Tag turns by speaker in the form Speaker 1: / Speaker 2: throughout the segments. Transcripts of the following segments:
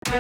Speaker 1: एक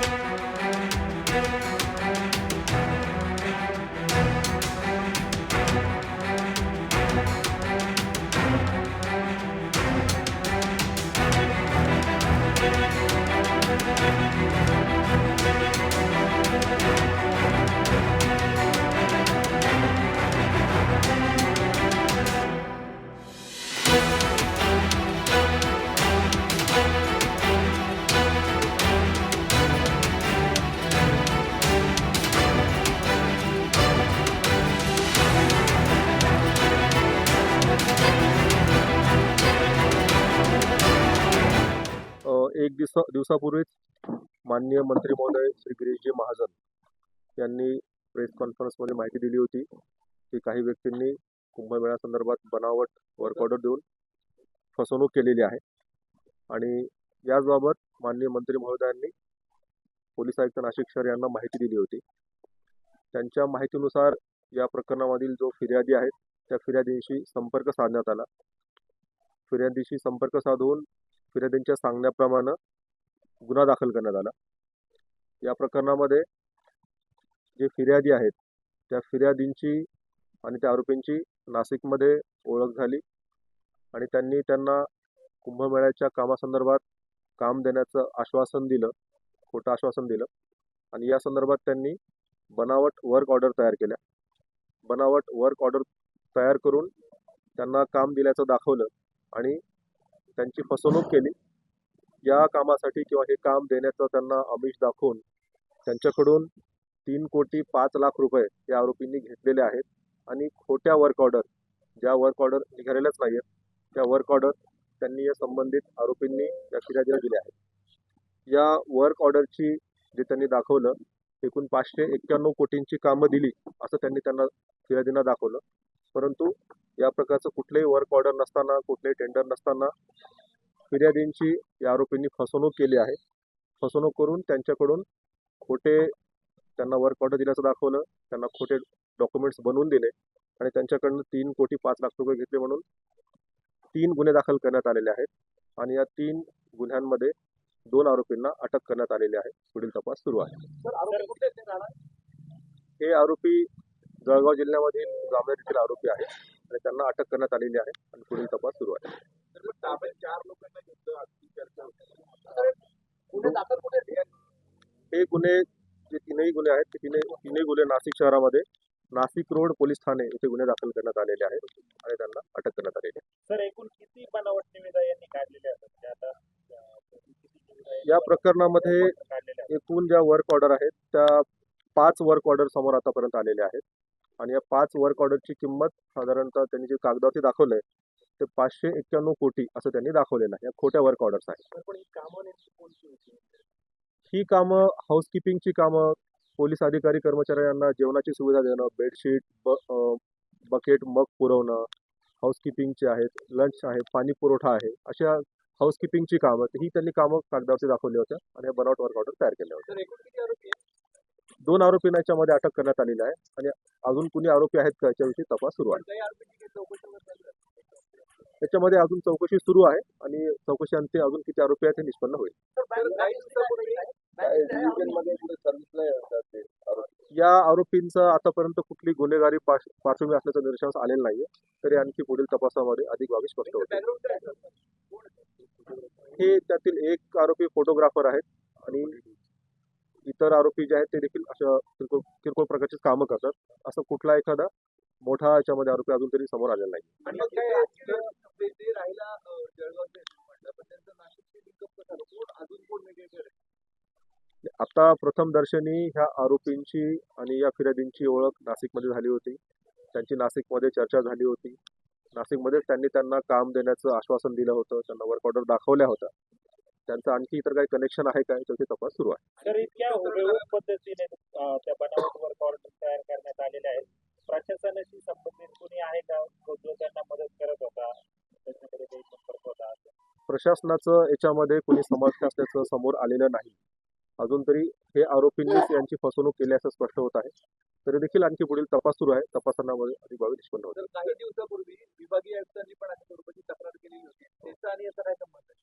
Speaker 1: दिवसापूर्वीच माननीय मंत्री महोदय श्री गिरीशजी महाजन यांनी प्रेस कॉन्फरन्समध्ये माहिती दिली होती की काही व्यक्तींनी कुंभमेळा संदर्भात बनावट वर्क ऑर्डर देऊन फसवणूक केलेली आहे आणि याबाबत माननीय मंत्री महोदयांनी पोलीस आयुक्त नाशिक शहर यांना माहिती दिली होती। त्यांच्या माहितीनुसार या प्रकरणामधील जो फिर्यादी आहेत त्या फिर्यादीशी संपर्क साधण्यात आला। फिर्यादीशी संपर्क साधून फिर्यादींच्या सांगण्याप्रमाणे गुन्हा दाखल करण्यात आला। या प्रकरणामध्ये जे फिर्यादी आहेत त्या फिर्यादींची आणि त्या आरोपींची नाशिकमध्ये ओळख झाली आणि त्यांना कुंभमेळ्याच्या कामासंदर्भात काम देण्याचं आश्वासन दिलं, खोटं आश्वासन दिलं आणि या संदर्भात त्यांनी बनावट वर्क ऑर्डर तयार केल्या। बनावट वर्क ऑर्डर तयार करून त्यांना काम दिल्याचं दाखवलं आणि त्यांची फसवणूक केली। या कामासाठी किंवा हे काम देण्याचं त्यांना आमिष दाखवून त्यांच्याकडून 3,05,00,000 रुपये या आरोपींनी घेतलेले आहेत आणि खोट्या वर्क ऑर्डर, ज्या वर्क ऑर्डर निघालेल्याच नाही आहेत त्या वर्क ऑर्डर त्यांनी या संबंधित आरोपींनी या फिर्यादीला दिल्या आहेत। या वर्क ऑर्डरची जे त्यांनी दाखवलं एकूण 591 कोटींची कामं दिली असं त्यांना फिर्यादींना दाखवलं, परंतु या प्रकारचं कुठलेही वर्क ऑर्डर नसताना, कुठलेही टेंडर नसताना फिर्यादींची या आरोपींनी फसवणूक केली आहे। फसवणूक करून त्यांच्याकडून खोटे त्यांना वर्क ऑर्डर दिल्याचं दाखवलं, त्यांना खोटे डॉक्युमेंट्स बनवून दिले आणि त्यांच्याकडून 3,05,00,000 रुपये घेतले म्हणून 3 गुन्हे दाखल करण्यात आलेले आहेत आणि या 3 गुन्ह्यांमध्ये 2 आरोपींना अटक करण्यात आलेली आहे। पुढील तपास सुरू आहे। हे आरोपी जळगाव जिल्ह्यामधील जामनेर येथील आरोपी आहेत आणि त्यांना अटक करण्यात आलेली आहे आणि पुढील तपास सुरू आहे। हे गुन्हे जे तीनही गुन्हे आहेत ते तीनही गुन्हे नाशिक शहरामध्ये नाशिक रोड पोलीस ठाणे येथे गुन्हे दाखल करण्यात आलेले आहेत आणि त्यांना अटक करण्यात आलेली आहे।
Speaker 2: सर, एकूण किती बनावट निविदा यांनी काढलेले आहेत?
Speaker 1: या प्रकरणामध्ये एकूण ज्या वर्क ऑर्डर आहेत त्या 5 वर्क ऑर्डर समोर आतापर्यंत आलेले आहेत आणि या 5 वर्क ऑर्डरची किंमत साधारणतः त्यांनी जे कागदावरती दाखवलंय ते 591 कोटी असं त्यांनी दाखवलेलं आहे। या खोट्या वर्क ऑर्डर्स आहेत। ही कामं हाऊसकीपिंगची कामं, पोलीस अधिकारी कर्मचाऱ्यांना जेवणाची सुविधा देणं, बेडशीट, बकेट, मग पुरवणं, हाऊसकीपिंगचे आहेत, लंच आहे, पाणी पुरवठा आहे, अशा हाऊसकीपिंगची कामं ही त्यांनी कामं कागदावरती दाखवली होत्या आणि या बनावट वर्क ऑर्डर तयार केल्या होत्या। 2 आरोपींना याच्यामध्ये अटक करण्यात आलेली आहे आणि अजून कुणी आरोपी आहेत का याच्याविषयी तपास सुरू आहे। त्याच्यामध्ये अजून चौकशी सुरू आहे आणि चौकशी अंती अजून किती आरोपी आहेत हे निष्पन्न होईल। या आरोपींचं आतापर्यंत कुठली गुन्हेगारी पार्श्वभूमी असल्याचं निदर्शनास आलेलं नाहीये, तरी आणखी पुढील तपासामध्ये अधिक बाबी स्पष्ट होतील। हे त्यातील एक आरोपी फोटोग्राफर आहेत आणि इतर आरोपी जे आहेत ते देखील अशा किरकोळ प्रकारची कामं करतात। असं कुठला एखादा मोठा याच्यामध्ये आरोपी अजून तरी समोर आलेला नाही। आता प्रथम दर्शनी ह्या आरोपींची आणि या फिर्यादींची ओळख नाशिकमध्ये झाली होती, त्यांची नाशिकमध्ये चर्चा झाली होती। नाशिकमध्ये त्यांना काम देण्याचं आश्वासन दिलं होतं, त्यांना वर्क ऑर्डर दाखवल्या होत्या। त्यांचं आणखी इतर काही कनेक्शन आहे का याच्यावरती तपास सुरू आहे।
Speaker 2: तर इतक्या हुबेहूब पद्धतीने त्या बनावट वर्क ऑर्डर तयार करण्यात आलेले आहेत, प्रशासनाशी संबंधित कोणी आहे का जो त्यांना मदत करत होता, त्याच्याकडे काही संपर्क होता?
Speaker 1: प्रशासनाचं याच्यामध्ये कोणी समर्थ असल्याचं समोर आलेलं नाही। अजून तरी हे आरोपींनीच यांची फसवणूक केली असं स्पष्ट होत आहे, तरी देखील आणखी पुढील तपास सुरू आहे। तपासामध्ये अधिक बाबी निष्पन्न होतील।
Speaker 3: काही दिवसापूर्वी विभागीय आयुक्तांनी पण अशा स्वरूपाची तक्रार केलेली होती, त्याचा आणि याचा काय संबंध आहे?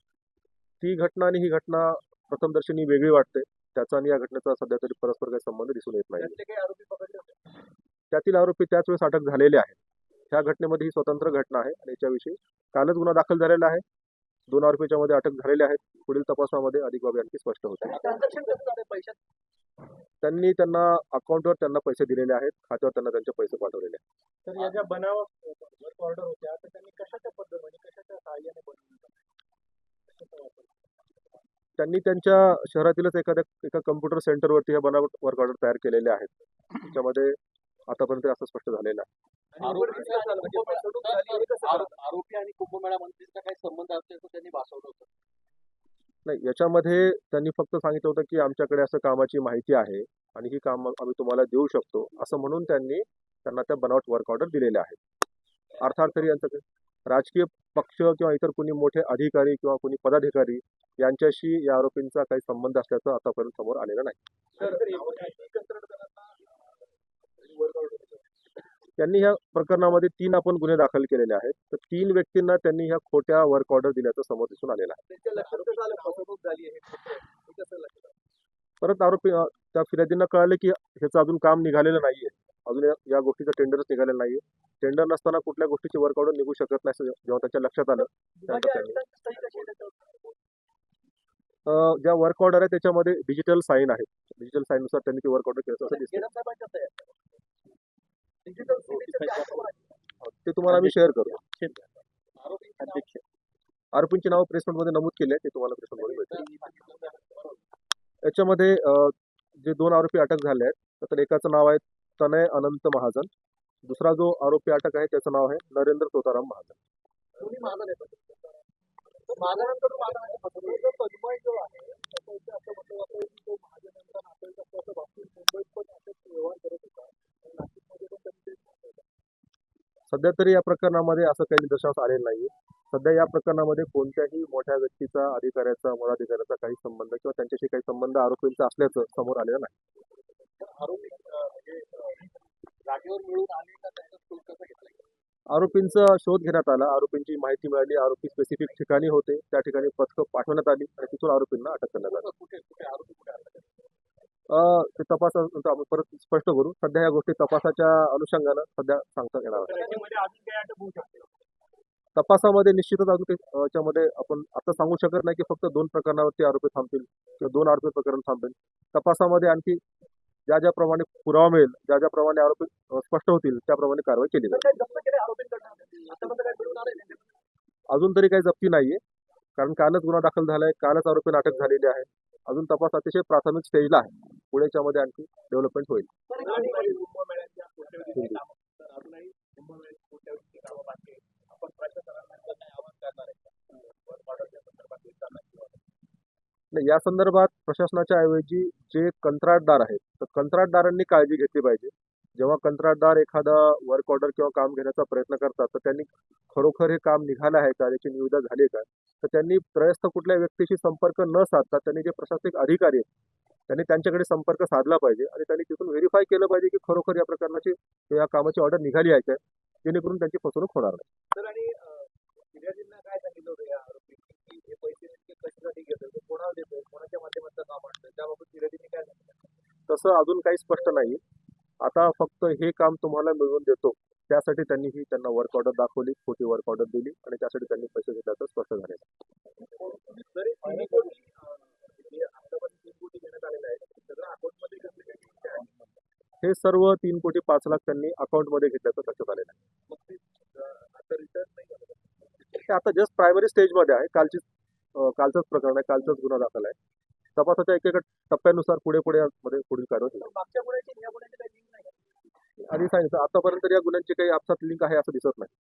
Speaker 1: ती घटना आणि ही घटना प्रथमदर्शनी वेगळी वाटते, त्याचा आणि या घटनेचा सध्या तरी परस्पर काही संबंध दिसून येत नाही.
Speaker 3: त्यातले काही आरोपी पकडले होते.
Speaker 1: त्यातील आरोपी त्याच वेळेस अटक झालेले आहेत. ह्या घटनेमध्ये ही स्वतंत्र घटना आहे आणि याच्याविषयी कालच गुन्हा दाखल झालेला आहे. 2 आरोपीच्या मध्ये अटक झालेले आहेत. पुढील तपासामध्ये अधिक बाबी आणखी स्पष्ट होतील.
Speaker 3: ट्रान्झॅक्शन कसं झालं पैशात?
Speaker 1: त्यांनी त्यांना अकाउंटवर त्यांना पैसे दिलेले आहेत, खात्यावर त्यांना त्यांचे पैसे पाठवलेले आहेत.
Speaker 2: तर या ज्या बनावट वर्क ऑर्डर होत्या तर त्यांनी कशाच्या पद्धतीने म्हणजे कशाच्या सहाय्याने बनवल्या? कशाचा वापर?
Speaker 1: त्यांनी त्यांच्या शहरातीलच एका कम्प्युटर सेंटरवरती ह्या बनावट वर्क ऑर्डर तयार केलेले आहेत. त्याच्यामध्ये आतापर्यंत असं स्पष्ट झालेलं आहे.
Speaker 3: आणि निवडणूक काय झालं म्हणजे फसवणूक झाली हे कसं झालं?
Speaker 4: आरोपी आणि कुंभमेळा मंत्रीचा काही संबंध असल्याचं त्यांनी भासवलं होतं.
Speaker 1: नाही, याच्यामध्ये त्यांनी फक्त सांगितलं होतं की आमच्याकडे असं कामाची माहिती आहे आणि ही काम आम्ही तुम्हाला देऊ शकतो असं म्हणून त्यांना त्या बनावट वर्क ऑर्डर दिलेल्या आहेत. अर्थात तरी यांचं काही राजकीय पक्ष किंवा इतर कोणी मोठे अधिकारी किंवा कोणी पदाधिकारी यांच्याशी या आरोपींचा काही संबंध असल्याचं आतापर्यंत समोर आलेलं नाही.
Speaker 3: तर किती कंत्राटदारांना वर्क ऑर्डर होतं?
Speaker 1: त्यांनी ह्या प्रकरणामध्ये 3 आपण गुन्हे दाखल केलेले आहेत. तर 3 व्यक्तींना त्यांनी ह्या खोट्या वर्क ऑर्डर दिल्याचं समोर दिसून आलेलं आहे.
Speaker 3: त्यांच्या लक्षात कसं आलं फसवणूक झाली आहे हे कसं लक्षात आलं?
Speaker 1: परत आरोपी त्या फिर्यादींना कळाले की ह्याचं अजून काम निघालेलं नाहीये, अजून या गोष्टीचं टेंडरच निघालेलं नाहीये. टेंडर नसताना कुठल्या गोष्टीची वर्क ऑर्डर निघू शकत नाही असं जेव्हा त्यांच्या लक्षात आलं त्यानंतर त्यांनी
Speaker 3: आयुक्तांची सही कशी आहे त्याच्यावर?
Speaker 1: ज्या वर्क ऑर्डर आहे त्याच्यामध्ये डिजिटल साईन आहे. डिजिटल साईननुसार त्यांनी ती वर्क ऑर्डर केलं असं दिसतं.
Speaker 3: केदार साहेबांच्या सह्या आहेत. डिजिटल सिग्नेचर
Speaker 1: ते तुम्हाला आम्ही शेअर करू.
Speaker 4: अध्यक्ष
Speaker 1: आरोपींची नावं प्रेसमेंटमध्ये नमूद केली आहे, ते तुम्हाला प्रेसमेंटमध्ये भेटेल. याच्यामध्ये जे 2 आरोपी अटक झाले आहेत तर एकाचं नाव आहे तनय अनंत महाजन. दुसरा जो आरोपी अटक आहे त्याचं नाव आहे नरेंद्र तोताराम महाजन.
Speaker 3: दोन्ही महाजन आहेत. महाजनांकडून महाजनांच्या फसवणूक पद्मय जो आहे त्याचं इथे असं म्हटलं जातं की तो महाजनांचा नातेवाईक असल्याचं बाबतीत मुंबईत पण असेच व्यवहार करत होता आणि नाशिकमध्ये पण त्यांनी तेच म्हटलं.
Speaker 1: सध्या तरी या प्रकरणामध्ये असं काही निदर्शनास आलेलं नाहीये. सध्या या प्रकरणामध्ये कोणत्याही मोठ्या व्यक्तीचा, अधिकाऱ्याचा, मुळाधिकाऱ्याचा काही संबंध किंवा त्यांच्याशी काही संबंध आरोपींचा असल्याचं समोर आलेलं नाही.
Speaker 4: आरोपी म्हणजे जागेवर मिळून आले का त्याचा शोध कसा घेतला?
Speaker 1: आरोपींचा शोध घेण्यात आला, आरोपींची माहिती मिळाली, आरोपी स्पेसिफिक ठिकाणी होते, त्या ठिकाणी पथकं पाठवण्यात आली आणि तिथून आरोपींना अटक करण्यात आली.
Speaker 4: कुठे कुठे आरोपी कुठे आले?
Speaker 1: ते तपासानंतर आपण परत स्पष्ट करू. सध्या या गोष्टी तपासाच्या अनुषंगानं सध्या सांगता येणार आहे.
Speaker 2: त्याच्यामध्ये अजून काही अटक होऊ शकते?
Speaker 1: तपासामध्ये निश्चितच अजून काही याच्यामध्ये आपण आता सांगू शकत नाही की फक्त 2 प्रकरणावरती आरोपी थांबतील किंवा 2 आरोपी प्रकरण थांबेल. तपासामध्ये आणखी ज्याप्रमाणे पुरावा मिळेल, ज्याप्रमाणे आरोपी स्पष्ट होतील त्याप्रमाणे कारवाई केली जाईल.
Speaker 3: काही जप्त केले आरोपींकडनं आतापर्यंत काही मिळून आले नाही.
Speaker 1: अजून तरी काही जप्ती नाहीये, कारण कालच गुन्हा दाखल झालाय, कालच आरोपींना अटक झालेली आहे. अजून तपास अतिशय प्राथमिक स्टेजला आहे. पुढे याच्यामध्ये आणखी डेव्हलपमेंट होईल.
Speaker 3: आणि कुंभमेळ्याच्या कोट्यवधीची कामं तर अजूनही कुंभमेळ्याची कोट्यवधीची कामं बाकी आहेत. आपण प्रशासनाला काय आवाहन करणार आहे वर्क ऑर्डरच्या संदर्भात विचारणार किंवा
Speaker 1: नाही, या संदर्भात प्रशासनाच्या ऐवजी जे कंत्राटदार आहेत तर कंत्राटदारांनी काळजी घेतली पाहिजे. जेव्हा कंत्राटदार एखादा वर्क ऑर्डर किंवा काम घेण्याचा प्रयत्न करतात तर त्यांनी खरोखर हे काम निघालं आहे का, त्याची निविदा झाली आहे का, तर त्यांनी त्रयस्थ कुठल्या व्यक्तीशी संपर्क न साधता त्यांनी जे प्रशासनिक अधिकारी आहेत त्यांनी त्यांच्याकडे संपर्क साधला पाहिजे आणि त्यांनी तिथून व्हेरीफाय केलं पाहिजे की खरोखर या प्रकरणाची या कामाची ऑर्डर निघाली आहे का, जेणेकरून त्यांची फसवणूक होणार नाही.
Speaker 3: तर आणि फिर्यादींना काय सांगितलं होतं या आरोपींनी की हे पैसे नेमके कशासाठी घेतोय, तो कोणाला देतोय, कोणाच्या माध्यमातून काम आणतोय, त्याबाबत फिर्यादींनी काय सांगितलं?
Speaker 1: तसं अजून काही स्पष्ट नाही. आता फक्त हे काम तुम्हाला मिळवून देतो त्यासाठी त्यांना वर्क ऑर्डर दाखवली, खोटी वर्क ऑर्डर दिली आणि त्यासाठी त्यांनी पैसे घेतल्याचं स्पष्ट झालेलं आहे.
Speaker 3: जरी 3 कोटी जे आतापर्यंत 3 कोटी देण्यात आलेलं आहे सगळं अकाउंटमध्ये घेतलेलं आहे.
Speaker 1: हे सर्व 3 कोटी 5 लाख त्यांनी अकाउंटमध्ये घेतल्याचं लक्षात आलेलं आहे.
Speaker 3: मग ते आता रिटर्न नाही झालं.
Speaker 1: ते आता जस्ट प्रायमरी स्टेजमध्ये आहे. कालचंच प्रकरण आहे, कालचाच गुन्हा दाखल आहे. तपासाच्या एकेका टप्प्यानुसार पुढे पुढील कारवाई होईल.
Speaker 3: मागच्या गुन्ह्याची ह्या गुन्ह्याची काही लिंक नाही.
Speaker 1: आधी सांगितलं आतापर्यंत या गुन्ह्यांची काही आपसात लिंक आहे असं दिसत नाही.